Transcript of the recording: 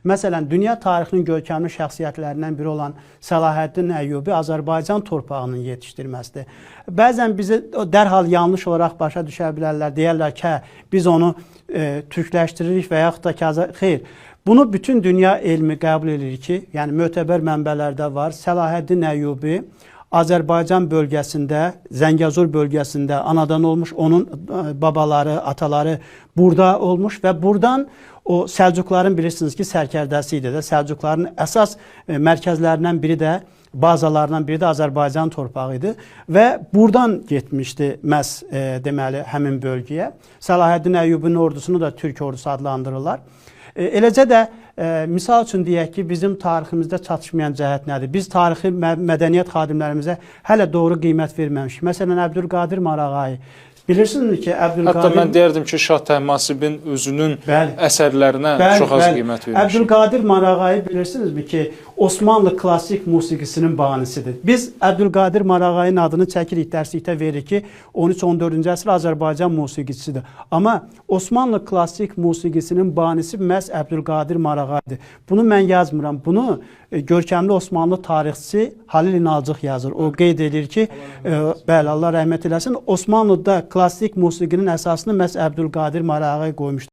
Məsələn, dünya tarixinin görkəmli şəxsiyyətlərindən biri olan Səlahiddin Əyyubi Azərbaycan torpağının yetişdirməsidir. Bəzən bizi dərhal yanlış olaraq başa düşə bilərlər, deyərlər ki, biz onu türkləşdiririk və yaxud da ki, xeyr. Bunu bütün dünya elmi qəbul edir ki, yəni mötəbər mənbələrdə var. Səlahiddin Əyyubi Azərbaycan bölgəsində, Zəngəzur bölgəsində anadan olmuş, onun babaları, ataları burada olmuş və buradan o Səlcuqların bilirsiniz ki, sərkərdəsi idi də. Səlcuqların əsas mərkəzlərindən biri də, bazalarından biri də Azərbaycan torpağı idi və buradan getmişdi məhz deməli həmin bölgəyə. Səlahiddin Əyyubin ordusunu da Türk ordusu adlandırırlar. Eləcə də misal üçün deyək ki, bizim tariximizdə çatışmayan cəhət nədir? Biz tarixi mədəniyyət xadimlərimizə hələ doğru qiymət verməmişik. Məsələn, Əbdülqadir Marağayi. Bilirsiniz ki, Əbdülqadir... Hətta mən deyərdim ki, Şah Təhmasibin özünün əsərlərinə çox az qiymət vermişik. Əbdülqadir Marağayi bilirsinizmi ki, Osmanlı klassik musiqisinin banisidir. Biz Əbdülqadir Marağayinin adını çəkirik, dərslikdə veririk ki, 13-14-cü əsr Azərbaycan musiqicisidir. Amma Osmanlı klassik musiqisinin banisi məhz Əbdülqadir Marağayidir. Bunu mən yazmıram. Bunu görkəmli Osmanlı tarixçisi Halil İnalcıq yazır. O qeyd edir ki, bəli, Allah rəhmət eləsin, Osmanlıda klassik musiqinin əsasını məhz Əbdülqadir Marağayi qoymuşdur.